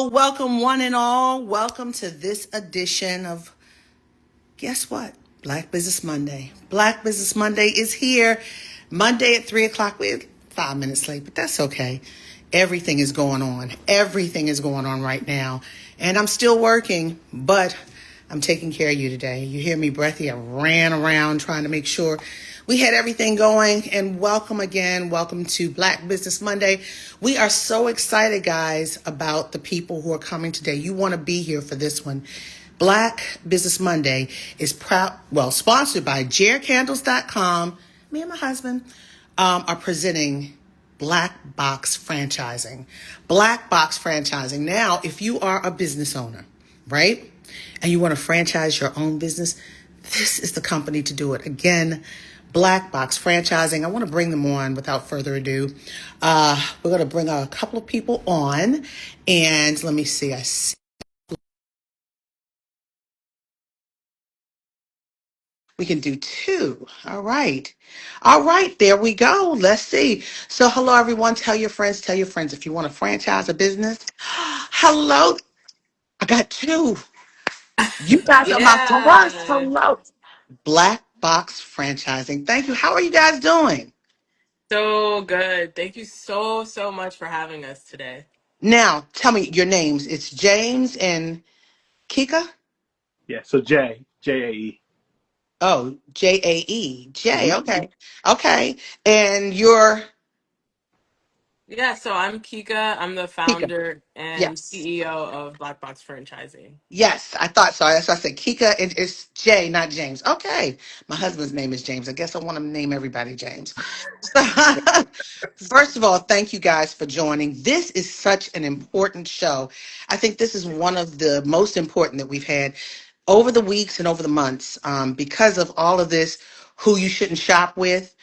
Welcome one and all. Welcome to this edition of, guess what? Black Business Monday. Black Business Monday is here. Monday at 3 o'clock. We're 5 minutes late, but that's okay. Everything is going on. Everything is going on right now. And I'm still working, but I'm taking care of you today. You hear me breathy. I ran around trying to make sure we had everything going. And welcome again. Welcome to Black Business Monday. We are so excited, guys, about the people who are coming today. You want to be here for this one. Black Business Monday is sponsored by JareCandles.com. Me and my husband are presenting Black Box Franchising. Black Box Franchising. Now, if you are a business owner, right, and you want to franchise your own business, this is the company to do it. Again, Black Box Franchising. I want to bring them on without further ado. We're going to bring a couple of people on, and let me see. I see. We can do two. All right. All right. There we go. Let's see. So, hello, everyone. Tell your friends. Tell your friends if you want to franchise a business. Hello. I got two. You guys are my first. Yeah, Hello. Black Box Franchising. Thank you. How are you guys doing? so good. Thank you so much for having us today. Now, tell me your names. It's James and Kika. Yeah, so Jae. Oh, Jae. Jay. Mm-hmm. Okay. Okay. And you're Yeah, so I'm Kika. I'm the Kika. founder and Yes. CEO of Black Box Franchising. Yes, I thought so. That's why I said Kika. It's Jay, not James. Okay. My husband's name is James. I guess I want to name everybody James. So, first of all, thank you guys for joining. This is such an important show. I think this is one of the most important that we've had over the weeks and over the months because of all of this, who you shouldn't shop with.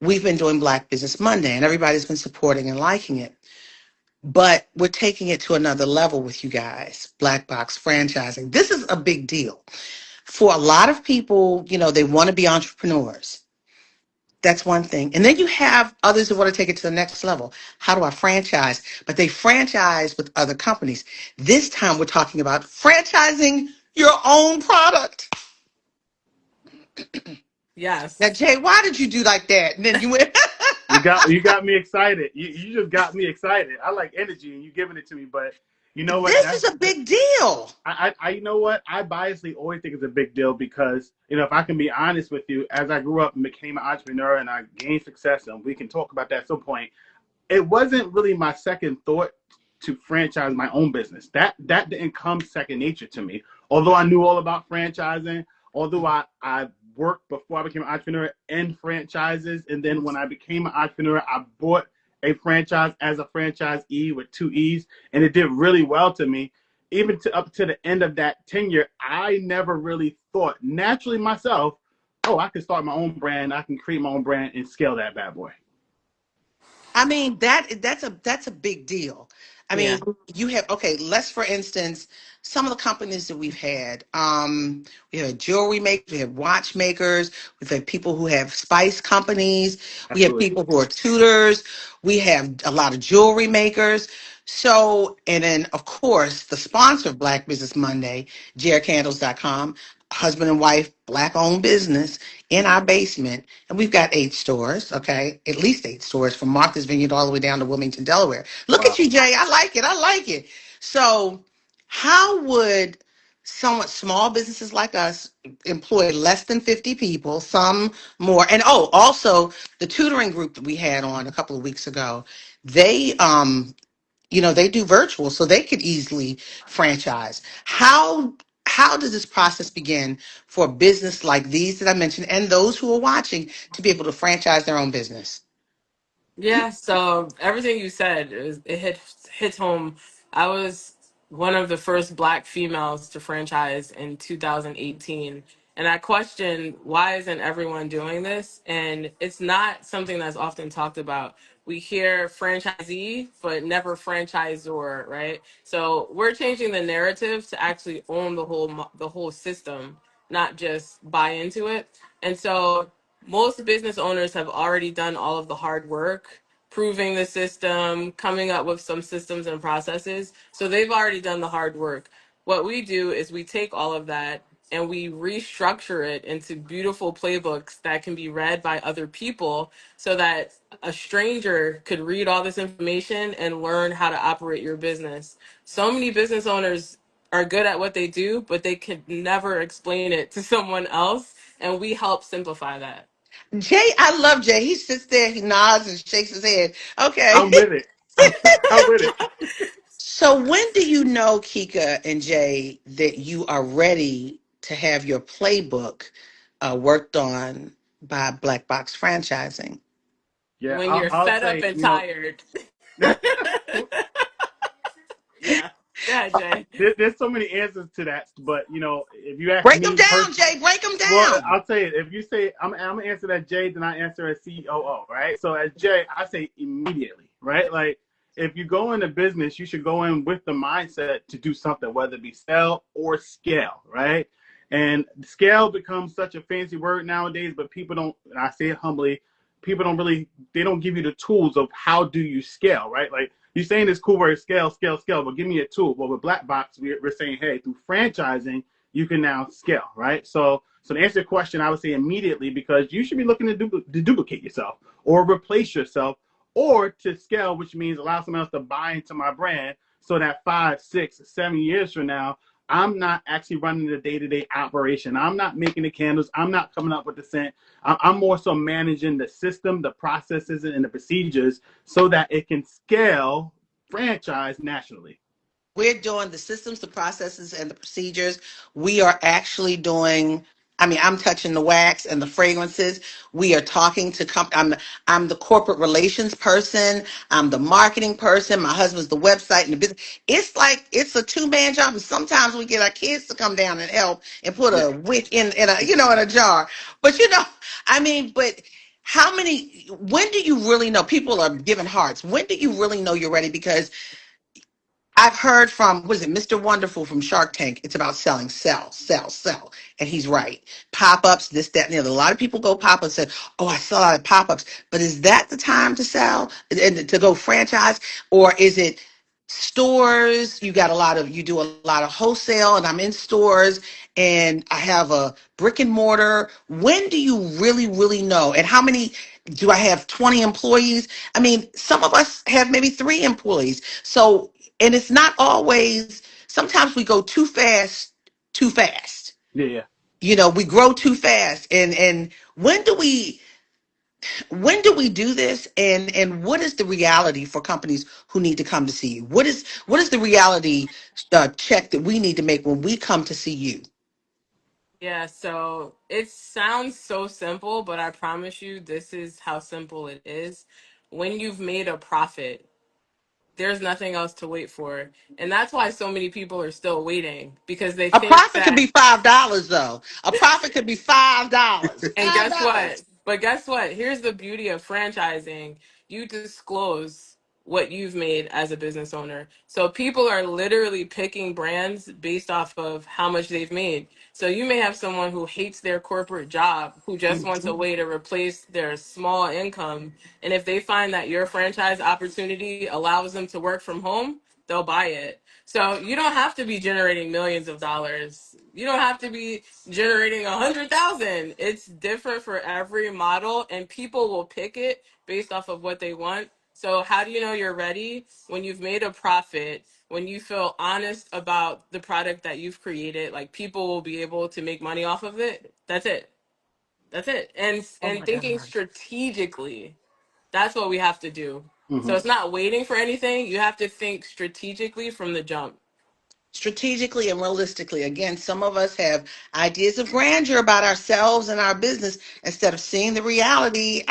We've been doing Black Business Monday, and everybody's been supporting and liking it. But we're taking it to another level with you guys. Black Box Franchising. This is a big deal. For a lot of people, they want to be entrepreneurs. That's one thing. And then you have others who want to take it to the next level. How do I franchise? But they franchise with other companies. This time we're talking about franchising your own product. Now, Yes. Jay, why did you do like that? And then you went, You got me excited. You just got me excited. I like energy, and you giving it to me. But you know what? this is a big deal. I you know what? I biasly always think it's a big deal because if I can be honest with you, as I grew up and became an entrepreneur and I gained success, and we can talk about that at some point, it wasn't really my second thought to franchise my own business. That didn't come second nature to me. Although I knew all about franchising, although I worked before I became an entrepreneur in franchises, and then when I became an entrepreneur, I bought a franchise as a franchisee with two E's, and it did really well to me. Even up to the end of that tenure, I never really thought naturally myself, oh, I can start my own brand, I can create my own brand and scale that bad boy. I mean that's a big deal. I Yeah. mean, you have okay. Let's for instance, some of the companies that we've had. We have jewelry makers, we have watchmakers, we've had people who have spice companies, we have Absolutely. people who are tutors, we have a lot of jewelry makers. So, and then of course, the sponsor of Black Business Monday, JareCandles.com, husband and wife, black owned business in our basement. And we've got 8 stores, okay? At least 8 stores from Martha's Vineyard all the way down to Wilmington, Delaware. Look at Wow. you, Jay. I like it. I like it. So, how would somewhat small businesses like us employ less than 50 people, some more? And oh, also the tutoring group that we had on a couple of weeks ago, they they do virtual, so they could easily franchise. How does this process begin for a business like these that I mentioned and those who are watching to be able to franchise their own business? Yeah, so everything you said it hits home. I was one of the first Black females to franchise in 2018, and I questioned why isn't everyone doing this? And it's not something that's often talked about. We hear franchisee, but never franchisor, right? So we're changing the narrative to actually own the whole system, not just buy into it. And so most business owners have already done all of the hard work proving the system, coming up with some systems and processes. So they've already done the hard work. What we do is we take all of that and we restructure it into beautiful playbooks that can be read by other people so that a stranger could read all this information and learn how to operate your business. So many business owners are good at what they do, but they can never explain it to someone else. And we help simplify that. Jay, I love Jay. He sits there, he nods and shakes his head. Okay. I'm with it. I'm with it. So when do you know, Kika and Jay, that you are ready to have your playbook worked on by Black Box Franchising? Yeah, When you're I'll fed up say, and tired. Yeah. Yeah, Jay. there's so many answers to that, but if you ask Break them me down, personally, Jay. Break them well, down. I'll tell you, if you say I'm gonna answer that Jay, then I answer as COO, right? So as Jay, I say immediately, right? Like if you go into business, you should go in with the mindset to do something, whether it be sell or scale, right? And scale becomes such a fancy word nowadays, but people don't, and I say it humbly, people don't really, they don't give you the tools of how do you scale, right? Like you're saying this cool word, scale, scale, scale, but give me a tool. Well, with Black Box, we're saying, hey, through franchising, you can now scale, right? So to answer your question, I would say immediately because you should be looking to duplicate yourself or replace yourself or to scale, which means allow someone else to buy into my brand so that 5, 6, 7 years from now, I'm not actually running the day-to-day operation. I'm not making the candles. I'm not coming up with the scent. I'm more so managing the system, the processes, and the procedures so that it can scale franchise nationally. We're doing the systems, the processes, and the procedures. We are actually doing. I mean, I'm touching the wax and the fragrances. We are talking to I'm the corporate relations person. I'm the marketing person. My husband's the website and the business. It's like it's a two-man job. And sometimes we get our kids to come down and help and put Yeah. a wick in a in a jar. But I mean, but how many? When do you really know? People are giving hearts. When do you really know you're ready? Because I've heard from, what is it, Mr. Wonderful from Shark Tank. It's about selling, sell, sell, sell. And he's right. Pop ups, this, that, and the other. A lot of people go pop ups and say, oh, I saw a lot of pop ups. But is that the time to sell and to go franchise? Or is it stores? You do a lot of wholesale, and I'm in stores and I have a brick and mortar. When do you really, really know? And how many do I have? 20 employees? I mean, some of us have maybe 3 employees. So, and it's not always, sometimes we go too fast, too fast. Yeah, yeah. We grow too fast. And when do we do this? And what is the reality for companies who need to come to see you? What is the reality check that we need to make when we come to see you? Yeah, so it sounds so simple, but I promise you, this is how simple it is. When you've made a profit, there's nothing else to wait for. And that's why so many people are still waiting because they A think profit could that. be $5 though. A profit could be $5. And Five guess what? dollars. But guess what? Here's the beauty of franchising. You disclose what you've made as a business owner. So people are literally picking brands based off of how much they've made. So you may have someone who hates their corporate job, who just wants a way to replace their small income. And if they find that your franchise opportunity allows them to work from home, they'll buy it. So you don't have to be generating millions of dollars. You don't have to be generating 100,000. It's different for every model, and people will pick it based off of what they want. So how do you know you're ready? When you've made a profit, when you feel honest about the product that you've created, like people will be able to make money off of it. That's it. That's it. And Oh and my thinking God. strategically. That's what we have to do. So Hmm. it's not waiting for anything. You have to think strategically from the jump. Strategically and realistically. Again, some of us have ideas of grandeur about ourselves and our business instead of seeing the reality.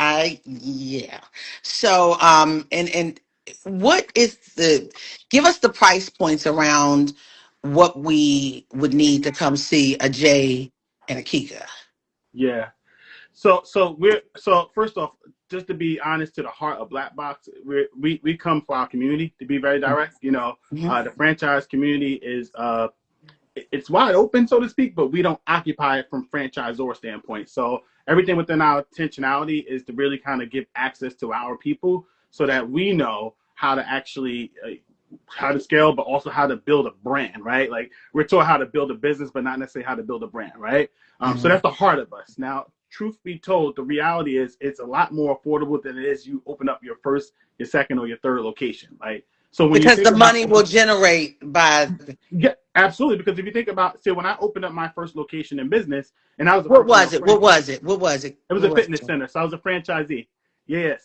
Yeah. So, and what is give us the price points around what we would need to come see a Jay and a Kika. Yeah. So first off, just to be honest, to the heart of Black Box, we come for our community. To be very direct, Mhm. the franchise community is it's wide open, so to speak, but we don't occupy it from franchisor standpoint. So everything within our intentionality is to really kind of give access to our people so that we know how to actually how to scale, but also how to build a brand, right? Like we're taught how to build a business, but not necessarily how to build a brand, right? So Mhm. that's the heart of us. Now, truth be told, the reality is it's a lot more affordable than it is you open up your first, your second, or your third location, right? So when you Because think the about money will generate by yeah, absolutely. Because if you think about, say, when I opened up my first location in business, and I was, what you was know, it? What was it? What was it? it was What a was fitness it? center, so I was a franchisee. Yeah.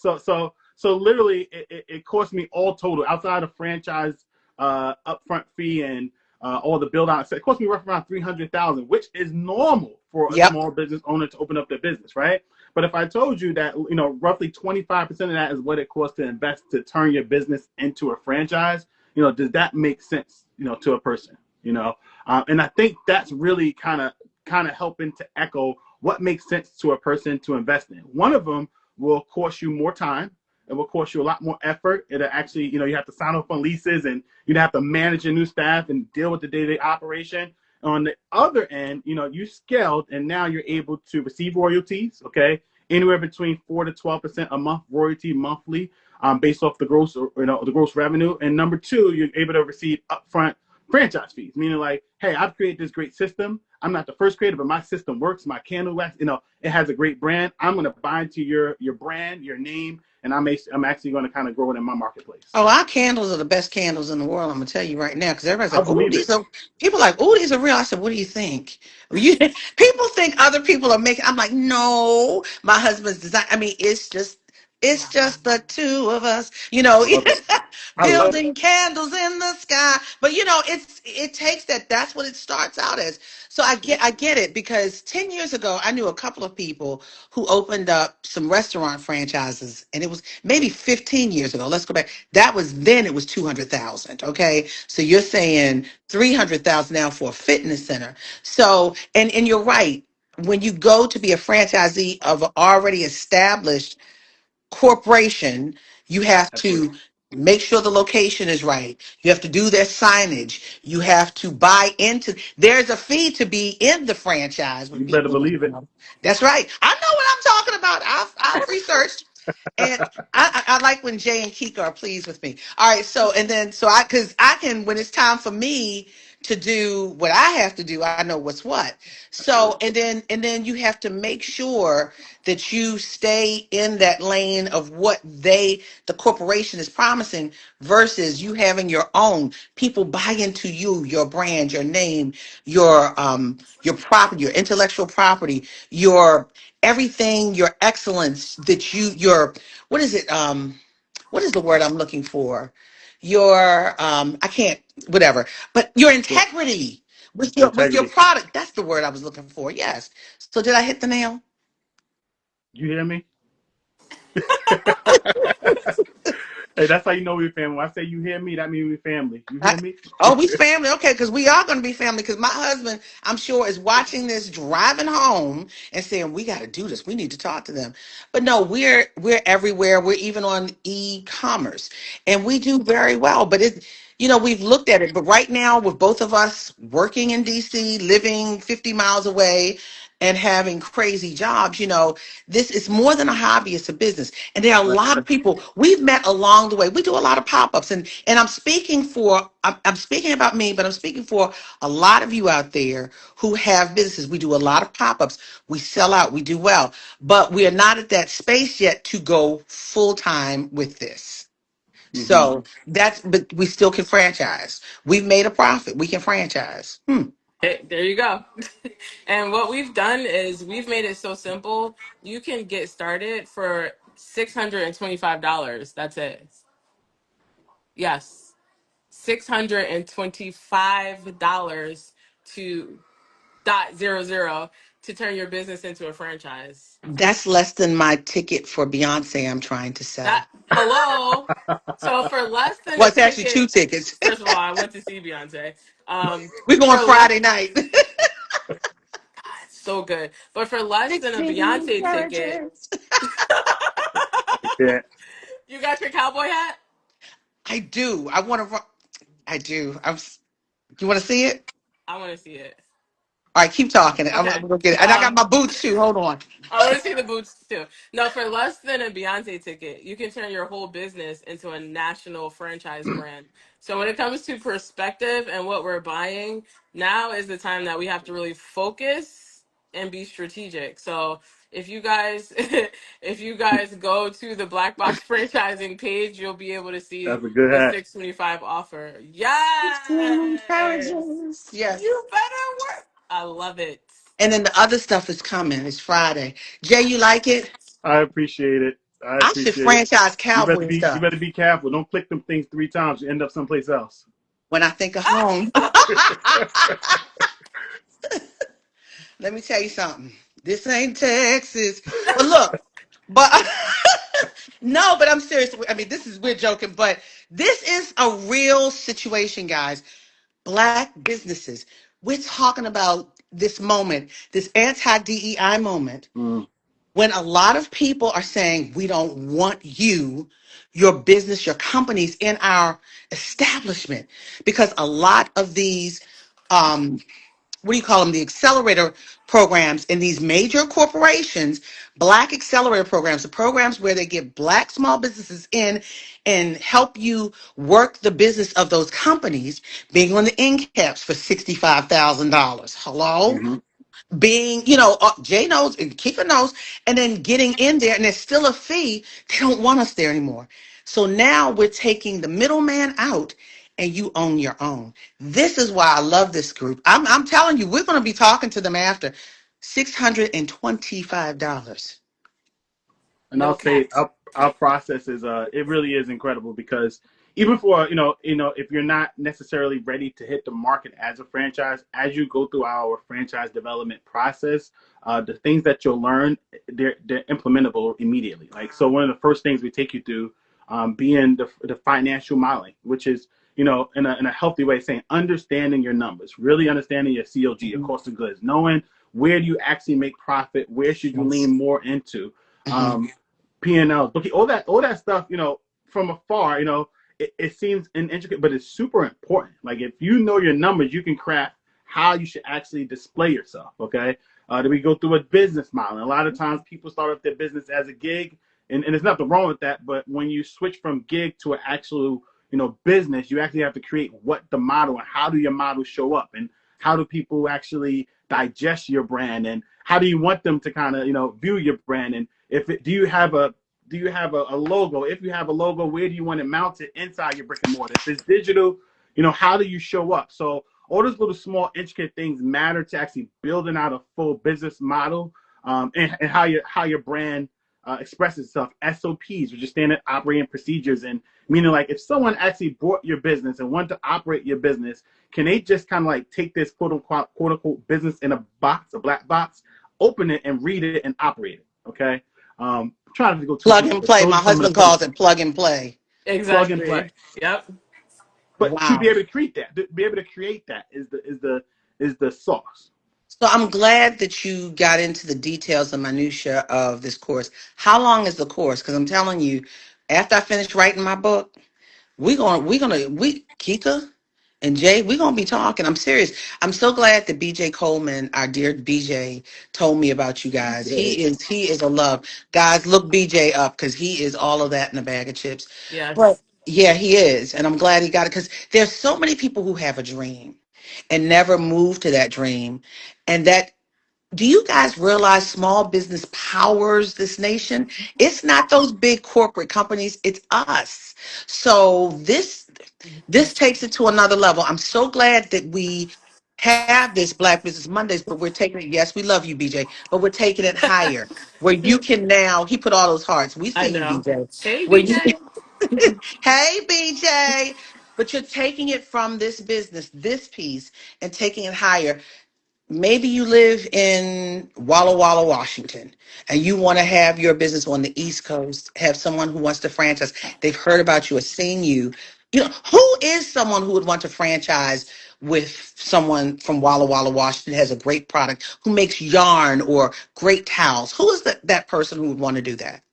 So literally, it cost me all total outside of franchise upfront fee and all the build out. So it cost me roughly around 300,000, which is normal for a Yep. small business owner to open up their business, right? But if I told you that roughly 25% of that is what it costs to invest to turn your business into a franchise, does that make sense? To a person, and I think that's really kind of helping to echo what makes sense to a person to invest in. One of them will cost you more time. It will cost you a lot more effort. It'll actually, you have to sign off on leases and you have to manage your new staff and deal with the day-to-day operation. On the other end, you scaled and now you're able to receive royalties, okay? Anywhere between 4 to 12% a month royalty monthly, based off the gross, the gross revenue. And number two, you're able to receive upfront franchise fees, meaning like, hey, I've created this great system. I'm not the first creator, but my system works. My candle wax, it has a great brand. I'm going to buy into your brand, your name, and I'm actually going to kind of grow it in my marketplace. Oh, our candles are the best candles in the world. I'm gonna tell you right now, because everybody's I like, "Oh, believe it. these are." People are like, "Oh, these are real." I said, "What do you think?" You people think other people are making. I'm like, no, my husband's design. I mean, it's just the two of us. I love it. I love it. Building candles in the sky. But it takes that. That's what it starts out as. So I get it, because 10 years ago I knew a couple of people who opened up some restaurant franchises, and it was maybe 15 years ago. Let's go back. That was then, it was 200,000. Okay. So you're saying 300,000 now for a fitness center. So, and you're right. When you go to be a franchisee of an already established corporation, you have Absolutely. to make sure the location is right. You have to do their signage. You have to buy into. There's a fee to be in the franchise when You better people don't believe it. know. That's right. I know what I'm talking about. I've researched. And I like when Jay and Keika are pleased with me. All right, so and then so because I can, when it's time for me to do what I have to do, I know what's what. So Absolutely. and then you have to make sure that you stay in that lane of what the corporation is promising, versus you having your own. People buy into you, your brand, your name, your property, your intellectual property, your everything, your excellence, that your what is it, what is the word I'm looking for, your I can't, whatever, but your Sure. integrity with your Integrity. product. That's the word I was looking for. Yes. So did I hit the nail? You hear me? Hey, that's how you know we're family. When I say you hear me, that means we're family. You hear I, me? oh, we family. Okay, because we are going to be family. Because my husband, I'm sure, is watching this driving home and saying, "We got to do this. We need to talk to them." But no, we're everywhere. We're even on e-commerce, and we do very well. But we've looked at it. But right now, with both of us working in DC, living 50 miles away, and having crazy jobs, this is more than a hobby. It's a business. And there are a Right. lot of people we've met along the way. We do a lot of pop-ups, and I'm speaking about me, but I'm speaking for a lot of you out there who have businesses. We do a lot of pop-ups. We sell out. We do well, but we are not at that space yet to go full-time with this. Mm-hmm. So but we still can franchise. We've made a profit. We can franchise. Hey, there you go. And what we've done is we've made it so simple. You can get started for $625. That's it. Yes. $625 to .00 to turn your business into a franchise. That's less than my ticket for Beyonce I'm trying to That sell. hello. So for less than Well, a it's actually ticket, two tickets. first of all, I went to see Beyonce. We're going For less, Friday night. so good. But for less than a 16 Beyonce ticket, carriages. Yeah. you got your cowboy hat. I do. I want to. I do. You want to see it? I want to see it. All right, keep talking. I'm Okay. gonna get it. And I got my boots too. Hold on. I want to see the boots too. No, for less than a Beyonce ticket, you can turn your whole business into a national franchise brand. So when it comes to perspective and what we're buying, now is the time that we have to really focus and be strategic. So if you guys if you guys go to the Black Box franchising page, you'll be able to see That's a good the hat. 625 offer. Yes. Yes. You better work. I love it. And then the other stuff is coming. It's Friday. Jay, you like it? I appreciate it. I I should appreciate it. franchise cowboy You stuff better be careful. Don't click them things 3 times. You end up someplace else. when I think of home. Let me tell you something. This ain't Texas. But look, but no, but I'm serious. I mean, this is we're joking, but this is a real situation, guys. Black businesses. We're talking about this moment, this anti-DEI moment, Mm. when a lot of people are saying we don't want you, your business, your companies in our establishment, because a lot of these what do you call them, the accelerator programs in these major corporations, black accelerator programs, the programs where they get black small businesses in and help you work the business of those companies, being on the end caps for $65,000. Hello? Hmm. Being, Jay knows and Keeper knows, and then getting in there, and there's still a fee. They don't want us there anymore. So now we're taking the middleman out, and you own your own. This is why I love this group. I'm telling you, we're going to be talking to them after. $625. And No I'll say caps. our process is it really is incredible because even for if you're not necessarily ready to hit the market as a franchise, as you go through our franchise development process, the things that you'll learn they're implementable immediately. Like so, one of the first things we take you through being the financial modeling, which is in a healthy way, saying understanding your numbers, really understanding your COG, your Mhm. cost of goods, knowing where do you actually make profit, where should you lean Yes. more into. Mhm. Um, P&Ls, all that stuff, from afar, it seems intricate, but it's super important. Like if you know your numbers, you can craft how you should actually display yourself. Okay. Then we go through a business model. And a lot of times people start up their business as a gig, and there's nothing wrong with that. But when you switch from gig to an actual, business, you actually have to create what the model and how do your model show up and how do people actually digest your brand and how do you want them to kind of view your brand and do you have a logo? If you have a logo, where do you want it mounted inside your brick and mortar? If it's digital, how do you show up? So all those little small intricate things matter to actually building out a full business model, and how your brand expresses itself. SOPs, which is standard operating procedures, and meaning like if someone actually bought your business and wanted to operate your business, can they just kind of like take this quote unquote business in a box, a black box, open it and read it and operate it? Okay. Trying to go too Plug deep, and but play. those My are some of the husband pillars. calls it plug and play. Plug and play. Exactly. Yep. But to be Wow. able to create that, to be able to create that is the sauce. So I'm glad that you got into the details and minutia of this course. How long is the course? Because I'm telling you, after I finish writing my book, we Kika and Jay, we're gonna be talking. I'm serious. I'm so glad that BJ Coleman, our dear BJ, told me about you guys. BJ. He is a love. Guys, look BJ up because he is all of that in a bag of chips. But Yes. yeah, he is. And I'm glad he got it because there's so many people who have a dream and never move to that dream. And that do you guys realize small business powers this nation? It's not those big corporate companies, it's us. So this takes it to another level. I'm so glad that we have this Black Business Mondays, but we're taking it. Yes, we love you, BJ, but we're taking it higher. Where you can now, he put all those hearts. We I see you, know. BJ. Hey, Where you, BJ. hey, BJ, but you're taking it from this business, this piece, and taking it higher. Maybe you live in Walla Walla, Washington, and you want to have your business on the East Coast, have someone who wants to franchise. They've heard about you or seen you. Who is someone who would want to franchise with someone from Walla Walla, Washington, has a great product, who makes yarn or great towels? Who is that person who would want to do that?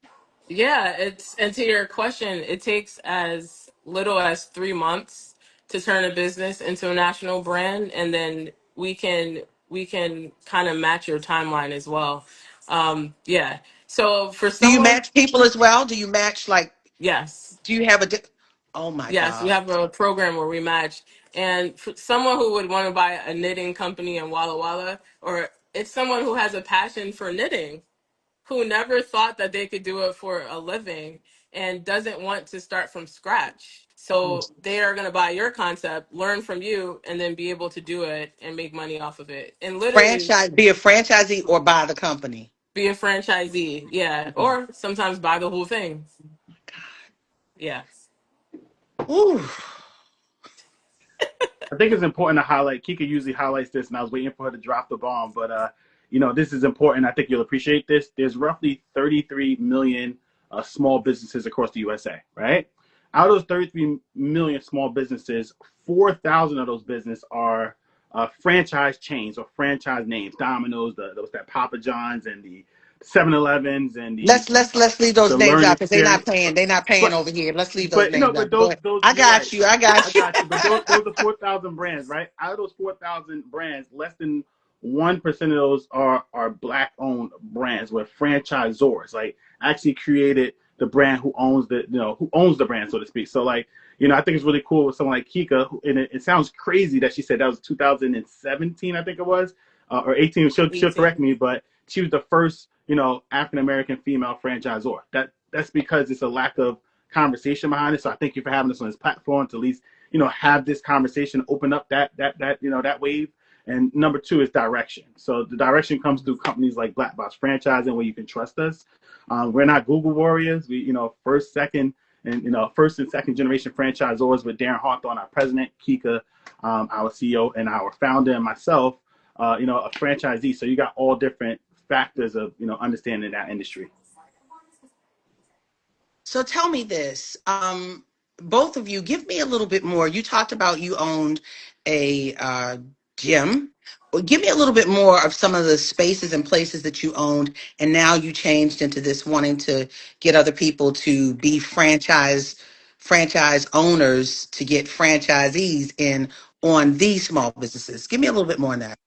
Yeah, it's and to your question, it takes as little as 3 months to turn a business into a national brand, and then we can we can kind of match your timeline as well. Yeah. So for Do you someone, match people as well? Do you match like? yes. Do you have a? Oh my Yes, we God! have a program where we match. And for someone who would want to buy a knitting company in Walla Walla, or it's someone who has a passion for knitting, who never thought that they could do it for a living and doesn't want to start from scratch. Mm. So they are going to buy your concept, learn from you, and then be able to do it and make money off of it. And literally Franchise, be a franchisee or buy the company. be a franchisee. Yeah. Mm. Or sometimes buy the whole thing. Yeah. Ooh. I think it's important to highlight. Kika usually highlights this, and I was waiting for her to drop the bomb. But this is important. I think you'll appreciate this. There's roughly 33 million small businesses across the USA. Right? Out of those 33 million small businesses, 4,000 of those businesses are franchise chains or franchise names. Domino's, that Papa John's, and the 7-Elevens, and Let's leave those the names Learn out because they're not Experience. paying. They're not paying But over here. Let's leave those but names but out. Go ahead. those I you're right. got you. I I got you. got you. But those are 4,000 brands, right? Out of those 4,000 brands, less than 1% of those are black owned brands with franchisors. Like actually created the brand who owns the brand, so to speak. So like I think it's really cool with someone like Kika. And it sounds crazy that she said that was 2017, I think it was, or 18. She'll correct 18. me, but she was the first African American female franchisor. That's because it's a lack of conversation behind it. So I thank you for having us on this platform to at least have this conversation, open up that wave. And number two is direction. So the direction comes through companies like Black Box Franchising, where you can trust us. We're not Google warriors. We first and second generation franchisors with Darren Hawthorne, our president, Kika, our CEO, and our founder, and myself, a franchisee. So you got all different factors of understanding that industry. So tell me this. Both of you, give me a little bit more. You talked about you owned a gym. Well, give me a little bit more of some of the spaces and places that you owned, and now you changed into this wanting to get other people to be franchise owners to get franchisees in on these small businesses. Give me a little bit more on that.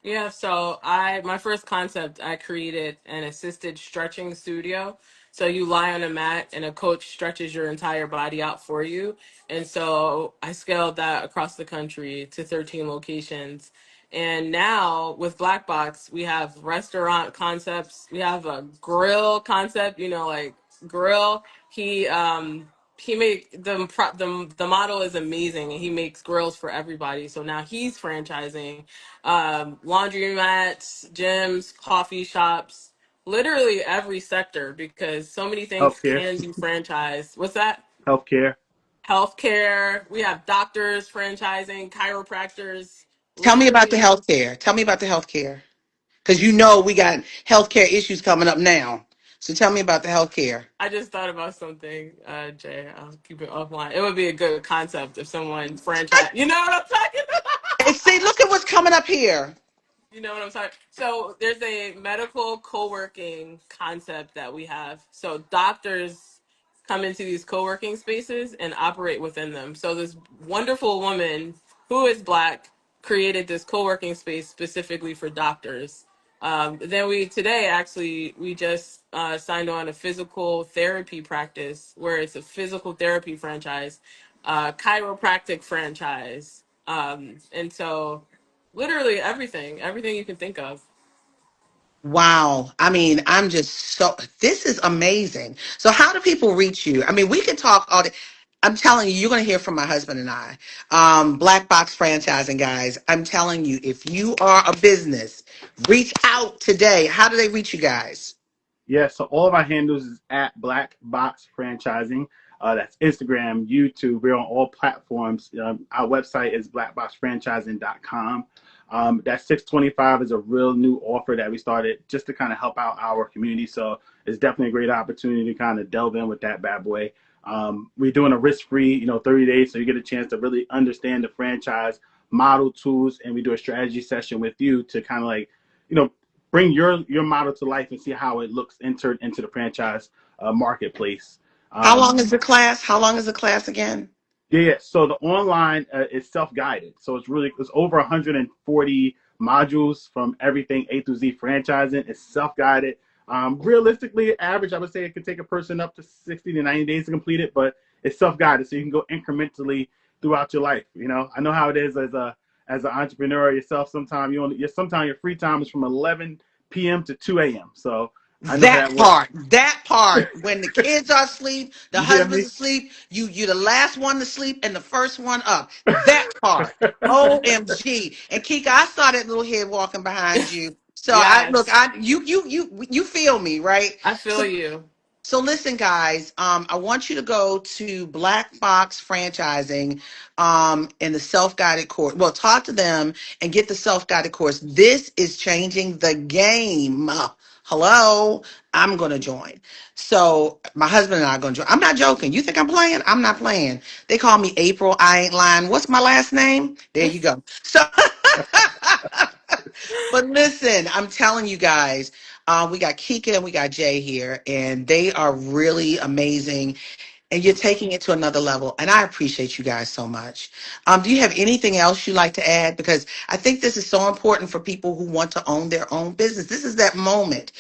Yeah, so my first concept, I created an assisted stretching studio. So you lie on a mat and a coach stretches your entire body out for you. And so I scaled that across the country to 13 locations. And now with Black Box, we have restaurant concepts. We have a grill concept, like grill. He make the model is amazing, and he makes grills for everybody. So now he's franchising laundromats, gyms, coffee shops, literally every sector because so many things Healthcare, can be franchised. What's that? healthcare. Healthcare. We have doctors franchising, chiropractors, Tell me about the literally. healthcare. Tell me about the healthcare. Because you know we got healthcare issues coming up now. So tell me about the healthcare. I just thought about something, Jay. I'll keep it offline. It would be a good concept if someone franchise. You know what I'm talking about? And see, look at what's coming up here. You know what I'm saying? So there's a medical co-working concept that we have. So doctors come into these co-working spaces and operate within them. So this wonderful woman who is black created this co-working space specifically for doctors. Then today actually we just signed on a physical therapy practice where it's a physical therapy franchise, chiropractic franchise, and so literally everything you can think of. Wow. I mean, this is amazing. So how do people reach you? I mean, we can talk all day. I'm telling you, you're going to hear from my husband and I. Black Box Franchising, guys. I'm telling you, if you are a business, reach out today. How do they reach you guys? Yeah, so all of our handles is at Black Box Franchising. That's Instagram, YouTube. We're on all platforms. Our website is blackboxfranchising.com. That 625 is a real new offer that we started just to kind of help out our community. So it's definitely a great opportunity to kind of delve in with that bad boy. We're doing a risk-free, 30 days, so you get a chance to really understand the franchise model tools, and we do a strategy session with you to kind of like, you know, bring your model to life and see how it looks entered into the franchise marketplace. How long Um, is the class? How long is the class again? yeah. So the online is self-guided. So it's over 140 modules from everything A through Z franchising. It's self-guided. Realistically, average, I would say it could take a person up to 60 to 90 days to complete it, but it's self-guided, so you can go incrementally throughout your life. I know how it is as an entrepreneur yourself. Sometimes your free time is from 11 p.m. to 2 a.m. So I know how That that works. part, that part. When the kids are asleep, the You get husband's me? asleep, you're the last one to sleep and the first one up. That part. OMG. And Kika, I saw that little head walking behind you. So I look, Yes, you feel me, right? I feel So you. so listen, guys. I want you to go to Black Box Franchising, in the self-guided course. Well, talk to them and get the self-guided course. This is changing the game. Hello, I'm gonna join. So my husband and I are gonna join. I'm not joking. You think I'm playing? I'm not playing. They call me April. I ain't lying. What's my last name? There you go. So, but listen, I'm telling you guys. We got Kika and we got Jay here, and they are really amazing. And you're taking it to another level. And I appreciate you guys so much. Do you have anything else you'd like to add? Because I think this is so important for people who want to own their own business. This is that moment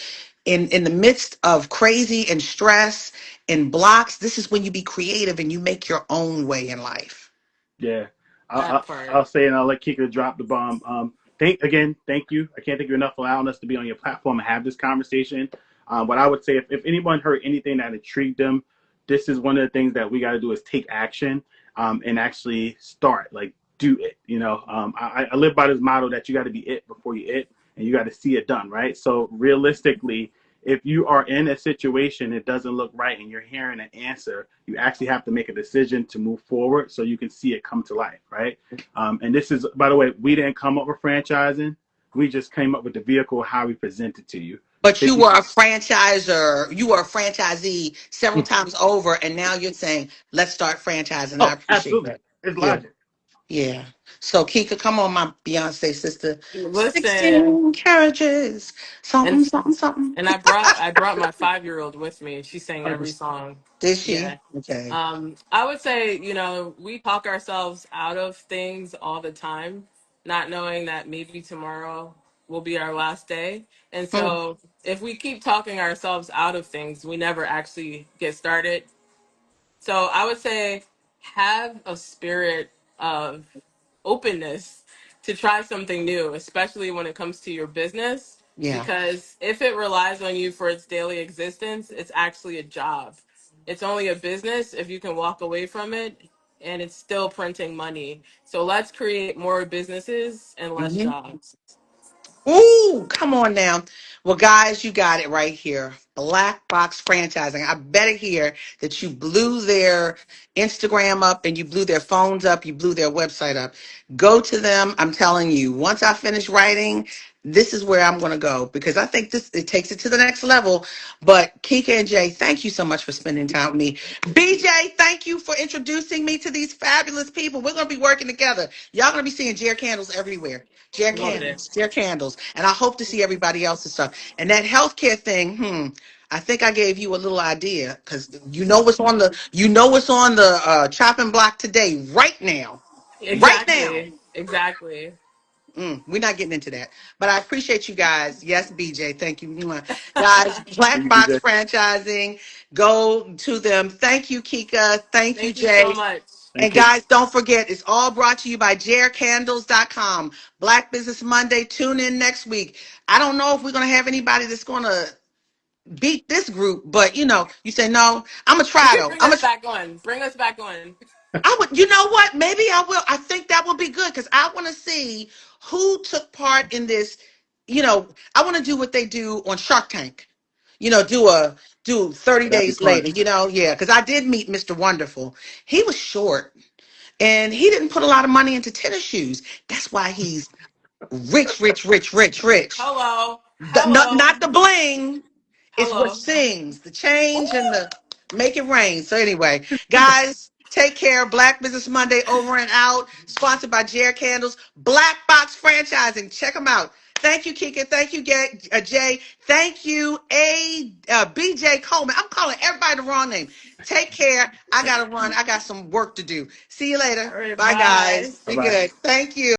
in the midst of crazy and stress and blocks. This is when you be creative and you make your own way in life. Yeah, That I'll part. say, and I'll let Kika drop the bomb. Thank you. I can't thank you enough for allowing us to be on your platform and have this conversation. But I would say, if anyone heard anything that intrigued them, this is one of the things that we got to do is take action, and actually start, like, do it. I live by this motto that you got to be it before you it, and you got to see it done, right? So realistically, if you are in a situation that doesn't look right and you're hearing an answer, you actually have to make a decision to move forward so you can see it come to life, right? And this is, by the way, we didn't come up with franchising. We just came up with the vehicle, how we present it to you. But you 50. were a franchisor, you were a franchisee several times over, and now you're saying, let's start franchising. I Oh, appreciate absolutely. that. It's Yeah. logic. Yeah. So Kika, come on, my Beyonce sister. Listen, 16 carriages. and Something, something, something. I brought my 5-year-old with me. She sang every 100%. song. Did she? Yeah. Okay. I would say, we talk ourselves out of things all the time, not knowing that maybe tomorrow will be our last day. And Hmm. so if we keep talking ourselves out of things, we never actually get started. So I would say have a spirit of openness to try something new, especially when it comes to your business. Yeah. Because if it relies on you for its daily existence, it's actually a job. It's only a business if you can walk away from it and it's still printing money. So let's create more businesses and less Mm-hmm. jobs. Ooh, come on now. Well, guys, you got it right here. Black Box Franchising. I bet here that you blew their Instagram up and you blew their phones up, you blew their website up. Go to them. I'm telling you, once I finish writing, this is where I'm going to go because I think this it takes it to the next level. But Kika and Jay, thank you so much for spending time with me. BJ, thank you for introducing me to these fabulous people. We're going to be working together. Y'all going to be seeing Jer candles everywhere. Love it. Share candles. And I hope to see everybody else's stuff. And that healthcare thing, I think I gave you a little idea because you know what's on the chopping block today, right now. Right now. Exactly. Exactly. We're not getting into that. But I appreciate you guys. Yes, BJ. Thank you. Guys, Thank Black you, Box BJ. Franchising. Go to them. Thank you, Kika. Thank you, Thank you so Jay. much. And Thank you. guys, don't forget, it's all brought to you by jarecandles.com. Black Business Monday. Tune in next week. I don't know if we're going to have anybody that's going to beat this group, but you say no. I'm going to You try can though. bring us back on. Bring us back on. I would, you know what? Maybe I will. I think that would be good because I want to see who took part in this. I want to do what they do on Shark Tank. Do 30 That'd be days fun. later, yeah, because I did meet Mr. Wonderful. He was short and he didn't put a lot of money into tennis shoes. That's why he's rich, rich, rich, rich, rich. Hello. Not Hello. the bling. It's what Hello. sings, the change and Ooh. the make it rain. So anyway, guys, take care. Black Business Monday over and out. Sponsored by Jer Candles. Black Box Franchising. Check them out. Thank you, Kika. Thank you, Jay. Thank you, BJ Coleman. I'm calling everybody the wrong name. Take care. I gotta run. I got some work to do. See you later. All right. Bye, Bye. guys. Bye Be bye. good. Thank you.